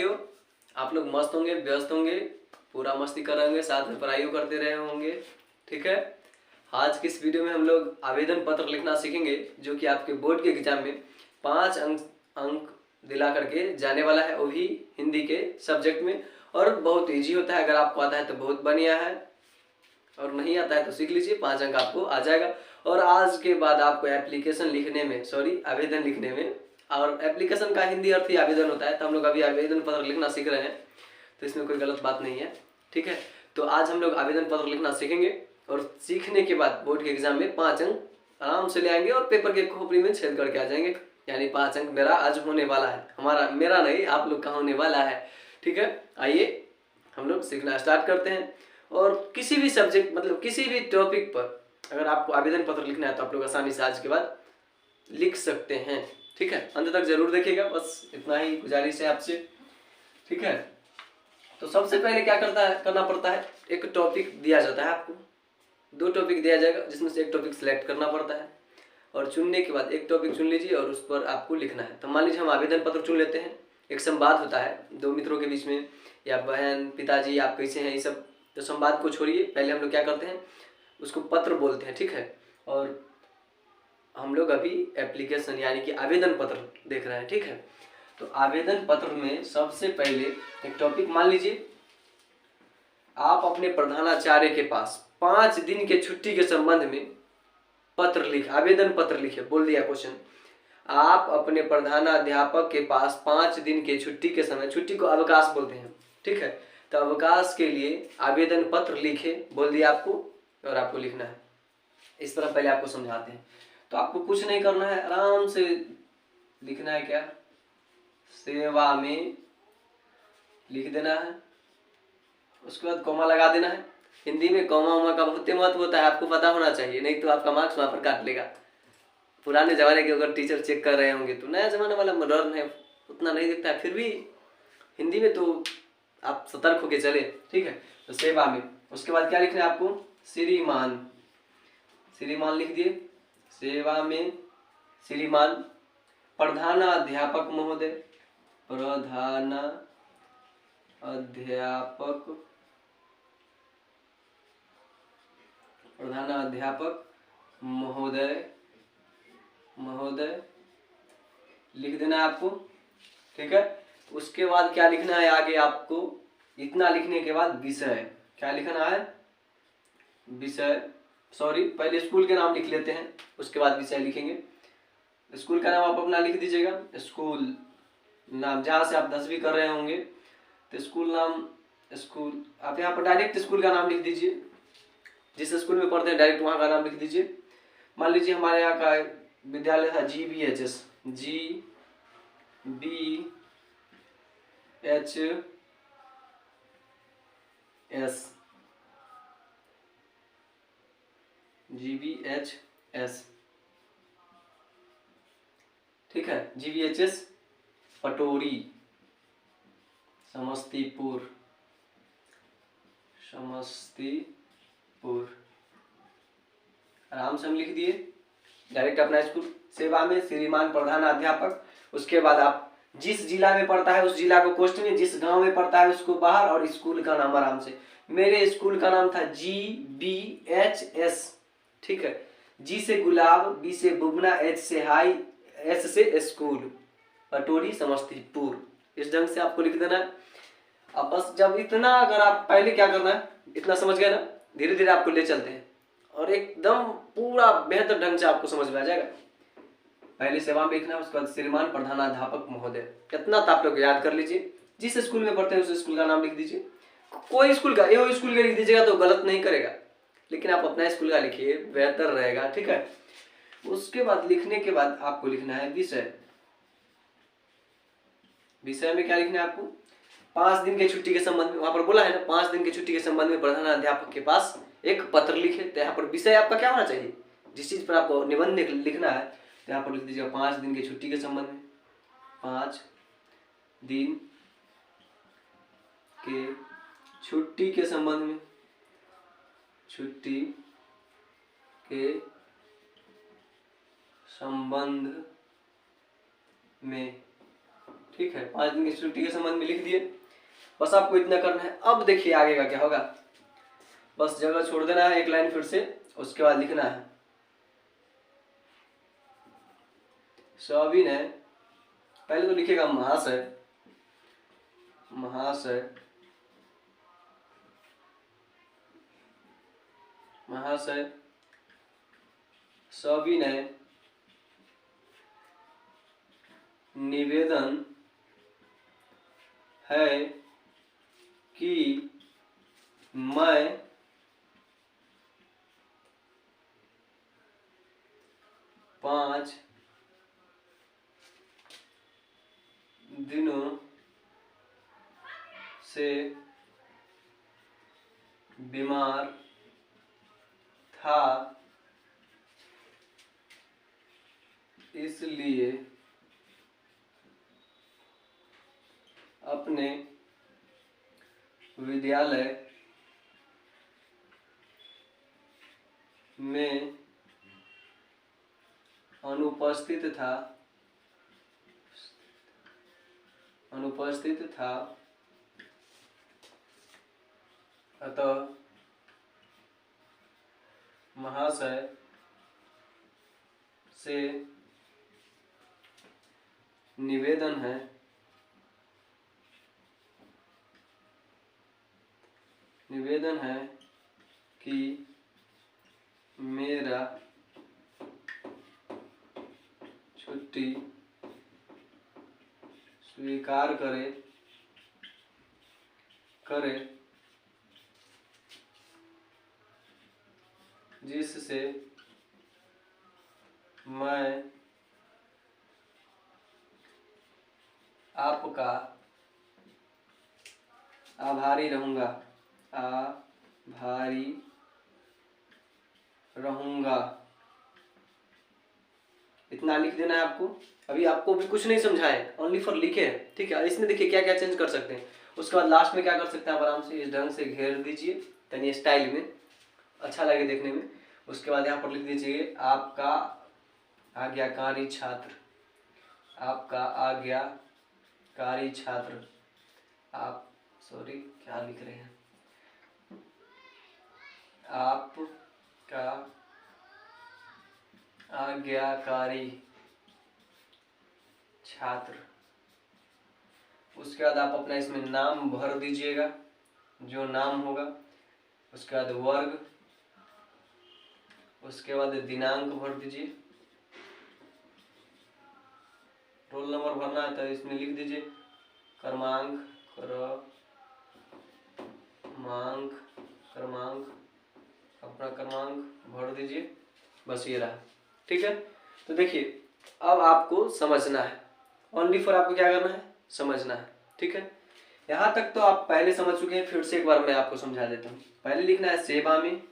साथियों, आप लोग मस्त होंगे, व्यस्त होंगे, पूरा मस्ती कर रहे होंगे, साथ में पढ़ाई करते रहे होंगे। ठीक है, आज की इस वीडियो में हम लोग आवेदन पत्र लिखना सीखेंगे, जो कि आपके बोर्ड के एग्जाम में 5 अंक दिला करके जाने वाला है, वो भी हिंदी के सब्जेक्ट में। और बहुत ईजी होता है, अगर आपको आता है तो बहुत बढ़िया है, और नहीं आता है तो सीख लीजिए, 5 अंक आपको आ जाएगा। और आज के बाद आपको एप्लीकेशन लिखने में, आवेदन लिखने में, और एप्लीकेशन का हिंदी अर्थ ही आवेदन होता है, तो हम लोग अभी आवेदन पत्र लिखना सीख रहे हैं, तो इसमें कोई गलत बात नहीं है। ठीक है, तो आज हम लोग आवेदन पत्र लिखना सीखेंगे, और सीखने के बाद बोर्ड के एग्जाम में 5 अंक आराम से ले आएंगे, और पेपर के खोपड़ी में छेद करके आ जाएंगे। यानी 5 अंक मेरा आज होने वाला है, मेरा नहीं, आप लोग का होने वाला है। ठीक है, आइए हम लोग सीखना स्टार्ट करते हैं। और किसी भी सब्जेक्ट, मतलब किसी भी टॉपिक पर अगर आपको आवेदन पत्र लिखना है तो आप लोग आसानी से आज के बाद लिख सकते हैं। ठीक है, अंत तक जरूर देखिएगा, बस इतना ही गुजारिश है आपसे। ठीक है, तो सबसे पहले क्या करना पड़ता है, एक टॉपिक दिया जाता है आपको, 2 टॉपिक दिया जाएगा, जिसमें से एक टॉपिक सिलेक्ट करना पड़ता है, और चुनने के बाद एक टॉपिक चुन लीजिए और उस पर आपको लिखना है। तो मान लीजिए हम आवेदन पत्र चुन लेते हैं, एक संवाद होता है 2 मित्रों के बीच में, या बहन, पिताजी, आप कैसे हैं, ये सब। तो संवाद को छोड़िए, पहले हम लोग क्या करते हैं, उसको पत्र बोलते हैं। ठीक है, और हम लोग अभी एप्लीकेशन यानी कि आवेदन पत्र देख रहे हैं। ठीक है, तो आवेदन पत्र में सबसे पहले एक टॉपिक मान लीजिए, आप अपने प्रधानाचार्य के पास 5 दिन के छुट्टी के संबंध में आवेदन पत्र लिखे। बोल दिया क्वेश्चन, आप अपने प्रधानाध्यापक के पास 5 दिन के छुट्टी के समय, छुट्टी को अवकाश बोलते हैं। ठीक है, तो अवकाश के लिए आवेदन पत्र लिखे, बोल दिया आपको, और आपको लिखना है। इस तरह पहले आपको समझाते हैं। तो आपको कुछ नहीं करना है, आराम से लिखना है, क्या, सेवा में लिख देना है, उसके बाद कॉमा लगा देना है। हिंदी में कॉमा उमा का बहुत महत्व होता है, आपको पता होना चाहिए, नहीं तो आपका मार्क्स वहाँ पर काट लेगा। पुराने जमाने के अगर टीचर चेक कर रहे होंगे, तो नया जमाना वाला मॉडर्न है, उतना नहीं दिखता है, फिर भी हिंदी में तो आप सतर्क होके चले। ठीक है, तो सेवा में, उसके बाद क्या लिखना है आपको, श्रीमान, श्रीमान लिख दिए। सेवा में श्रीमान प्रधानाध्यापक महोदय, प्रधानाध्यापक महोदय लिख देना है आपको। ठीक है, उसके बाद क्या लिखना है आगे आपको, इतना लिखने के बाद विषय, क्या लिखना है, विषय, पहले स्कूल के नाम लिख लेते हैं, उसके बाद विषय लिखेंगे। स्कूल का नाम आप अपना लिख दीजिएगा, स्कूल नाम, जहाँ से आप 10वीं कर रहे होंगे, तो स्कूल नाम, स्कूल आप यहाँ पर डायरेक्ट स्कूल का नाम लिख दीजिए, जिस स्कूल में पढ़ते हैं डायरेक्ट वहाँ का नाम लिख दीजिए। मान लीजिए हमारे यहाँ का विद्यालय था GBHS, GBHS। ठीक है, GBHS पटोरी, समस्तीपुर, आराम से हम लिख दिए, डायरेक्ट अपना स्कूल। सेवा में श्रीमान प्रधानाध्यापक, उसके बाद आप जिस जिला में पढ़ता है उस जिला को कोष्ठ में, जिस गांव में पढ़ता है उसको बाहर, और स्कूल का नाम आराम से। मेरे स्कूल का नाम था GBHS। ठीक है, G से गुलाब, B से बुबना, H से हाई, S से स्कूल, पटोरी, समस्तीपुर। इस ढंग से आपको लिख देना है। अब बस जब इतना, अगर आप पहले क्या करना है, इतना समझ गए ना, धीरे धीरे आपको ले चलते हैं और एकदम पूरा बेहतर ढंग से आपको समझ में आ जाएगा। पहले सेवा में लिखना है, उसके बाद श्रीमान प्रधानाध्यापक महोदय, इतना तो आप लोग याद कर लीजिए। जिस स्कूल में पढ़ते हैं उस स्कूल का नाम लिख दीजिए, कोई स्कूल का, ये स्कूल का लिख दीजिएगा तो गलत नहीं करेगा, लेकिन आप अपना स्कूल का लिखिए, बेहतर रहेगा। ठीक है, उसके बाद लिखने के बाद आपको लिखना है विषय। विषय में क्या लिखना है आपको, 5 दिन के छुट्टी के संबंध में, वहां पर बोला है ना 5 दिन की छुट्टी के संबंध में प्रधानाध्यापक के पास एक पत्र लिखे। तो यहाँ पर विषय आपका क्या होना चाहिए, जिस चीज पर आपको निबंध लिखना है, तो यहाँ पर लिख दीजिएगा 5 दिन की छुट्टी के संबंध में, 5 दिन के छुट्टी के संबंध में, छुट्टी के संबंध में। ठीक है, 5 दिन की छुट्टी के संबंध में लिख दिए। बस आपको इतना करना है। अब देखिए आगे का क्या होगा, बस जगह छोड़ देना है, एक लाइन फिर से, उसके बाद लिखना है सविनय, पहले तो लिखेगा महाशय, महाशय, महाशय सविनय निवेदन है कि मैं 5 दिनों से बीमार था, इसलिए अपने विद्यालय में अनुपस्थित था, अतः महाशय से निवेदन है कि मेरा छुट्टी स्वीकार करे जिससे मैं आपका आभारी रहूंगा। इतना लिख देना है आपको। अभी आपको भी कुछ नहीं समझाए, ओनली फॉर लिखे हैं, ठीक है। इसमें देखिए क्या क्या चेंज कर सकते हैं। उसके बाद लास्ट में क्या कर सकते हैं, आप आराम से इस ढंग से घेर दीजिए, तनी स्टाइल में अच्छा लगे देखने में। उसके बाद यहाँ पर लिख दीजिए आपका आज्ञाकारी छात्र, आपका आज्ञाकारी छात्र, आप सॉरी क्या लिख रहे हैं, आपका आज्ञाकारी छात्र। उसके बाद आप अपना इसमें नाम भर दीजिएगा, जो नाम होगा। उसके बाद वर्ग, उसके बाद दिनांक भर दीजिए। रोल नंबर भरना है तो इसमें लिख दीजिए क्रमांक, अपना क्रमांक भर दीजिए। बस ये रहा, ठीक है। तो देखिए अब आपको समझना है, ओनली फॉर आपको क्या करना है, समझना है, ठीक है। यहाँ तक तो आप पहले समझ चुके हैं, फिर से एक बार मैं आपको समझा देता हूँ। पहले लिखना है सेवा में,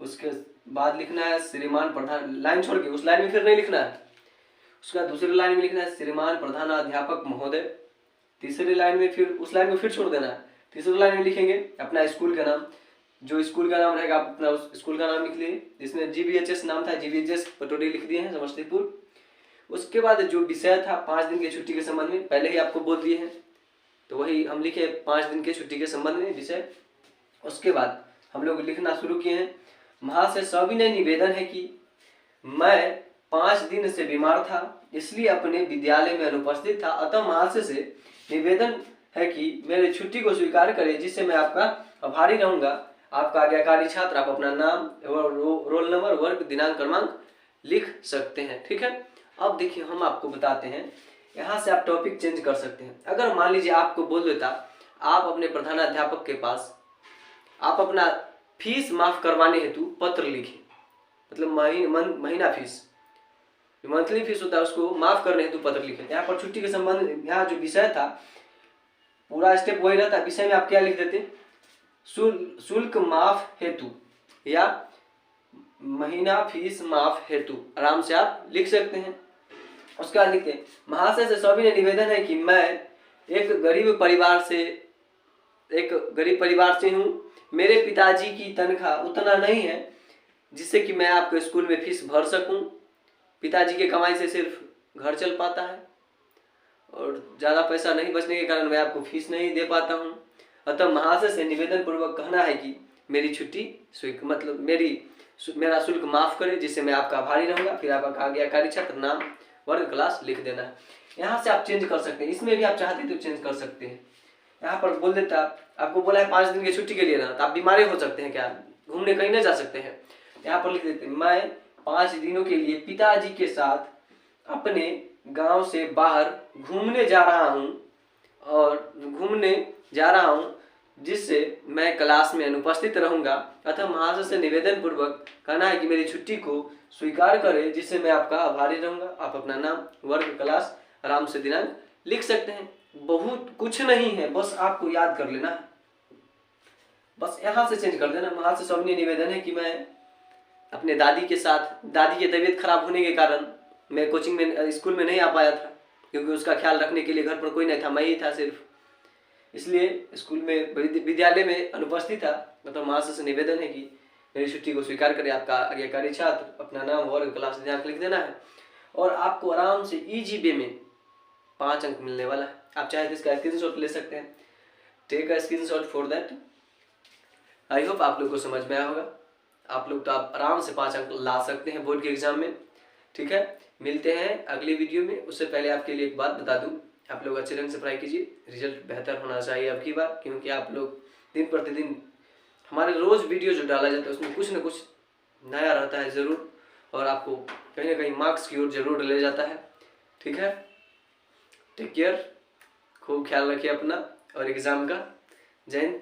उसके बाद लिखना है श्रीमान प्रधान, लाइन छोड़ के उस लाइन में फिर नहीं लिखना है। उसके बाद दूसरी लाइन में लिखना है श्रीमान प्रधानाध्यापक महोदय। तीसरी लाइन में फिर उस लाइन में फिर छोड़ देना है। तीसरी लाइन में लिखेंगे अपना स्कूल का नाम, जो स्कूल का नाम रहेगा आप अपना उस स्कूल का नाम लिख लिए। इसमें GVHS नाम था, GVHS पटोरी लिख दिए हैं, समस्तीपुर। उसके बाद जो विषय था 5 दिन की छुट्टी के संबंध में, पहले ही आपको बोल दिए हैं, तो वही हम लिखे 5 दिन की छुट्टी के संबंध में विषय। उसके बाद हम लोग लिखना शुरू किए हैं महाशय सविनय निवेदन है कि मैं 5 दिन से बीमार था, इसलिए अपने विद्यालय में अनुपस्थित था, अतः महाशय से निवेदन है कि मेरे छुट्टी को स्वीकार करें, जिससे मैं आपका आभारी रहूंगा। आपका आज्ञाकारी छात्र, आप अपना नाम, रोल नंबर, वर्ग, दिनांक, क्रमांक लिख सकते हैं, ठीक है। अब देखिए हम आपको बताते हैं, यहाँ से आप टॉपिक चेंज कर सकते हैं। अगर मान लीजिए आपको बोल देता आप अपने प्रधानाध्यापक के पास आप अपना फीस माफ करवाने हेतु पत्र लिखे, मतलब महीना फीस, मंथली फीस होता है उसको माफ करने हेतु पत्र लिखे। यहाँ पर छुट्टी के संबंध, यहाँ जो विषय था पूरा स्टेप वही रहता है। विषय में आप क्या लिख देते, शुल्क माफ हेतु या महीना फीस माफ हेतु, आराम से आप लिख सकते हैं। उसके बाद लिखते हैं महाशय से सविनय निवेदन है कि मैं एक गरीब परिवार से हूँ। मेरे पिताजी की तनख्वाह उतना नहीं है जिससे कि मैं आपके स्कूल में फीस भर सकूं। पिताजी के कमाई से सिर्फ घर चल पाता है। और ज़्यादा पैसा नहीं बचने के कारण मैं आपको फीस नहीं दे पाता हूँ। अतः महाशय से निवेदन पूर्वक कहना है कि मेरी छुट्टी मतलब मेरा शुल्क माफ़ करें, जिससे मैं आपका आभारी रहूँगा। फिर आपका आज्ञाकारी छात्र, नाम, वर्ग, क्लास लिख देना है। यहाँ से आप चेंज कर सकते हैं, इसमें भी आप चाहते तो चेंज कर सकते हैं। यहाँ पर बोल देता, आपको बोला है 5 दिन की छुट्टी के लिए ना, तो आप बीमारी हो सकते हैं, क्या घूमने कहीं नहीं जा सकते हैं। यहाँ पर लिख देते हैं, मैं 5 दिनों के लिए पिताजी के साथ अपने गांव से बाहर घूमने जा रहा हूँ, जिससे मैं क्लास में अनुपस्थित रहूंगा। अतः महाशय से निवेदन पूर्वक कहना है कि मेरी छुट्टी को स्वीकार करें, जिससे मैं आपका आभारी रहूंगा। आप अपना नाम, वर्ग, क्लास, आराम से दिनांक लिख सकते हैं। बहुत कुछ नहीं है, बस आपको याद कर लेना है, बस यहाँ से चेंज कर देना। महाशय से अपनी निवेदन है कि मैं अपने दादी के साथ, दादी की तबीयत खराब होने के कारण मैं कोचिंग में, स्कूल में नहीं आ पाया था, क्योंकि उसका ख्याल रखने के लिए घर पर कोई नहीं था, मैं ही था सिर्फ, इसलिए स्कूल में, विद्यालय में अनुपस्थित था। मतलब महाशय से निवेदन है कि मेरी छुट्टी को स्वीकार करें। आपका आज्ञाकारी छात्र, अपना नाम, वर्ग, क्लास, दिनांक लिख देना है और आपको आराम से इजी वे में 5 अंक मिलने वाला है। आप चाहे तो इसका स्क्रीनशॉट ले सकते हैं। Take a screenshot for that. I hope आप लोग को समझ में आया होगा। आप लोग तो आप आराम से 5 अंक ला सकते हैं बोर्ड के एग्जाम में। ठीक है, मिलते हैं अगली वीडियो में। उससे पहले आपके लिए एक बात बता दूं, आप लोग अच्छे ढंग से पढ़ाई कीजिए, रिजल्ट बेहतर होना चाहिए अब की बार, क्योंकि आप लोग दिन प्रतिदिन हमारे रोज वीडियो जो डाला जाता है उसमें कुछ न कुछ नया रहता है ज़रूर, और आपको कहीं ना कहीं मार्क्स की ओर जरूर ले जाता है। ठीक है, टेक केयर, खूब ख्याल रखिए अपना और एग्ज़ाम का। जय हिंद।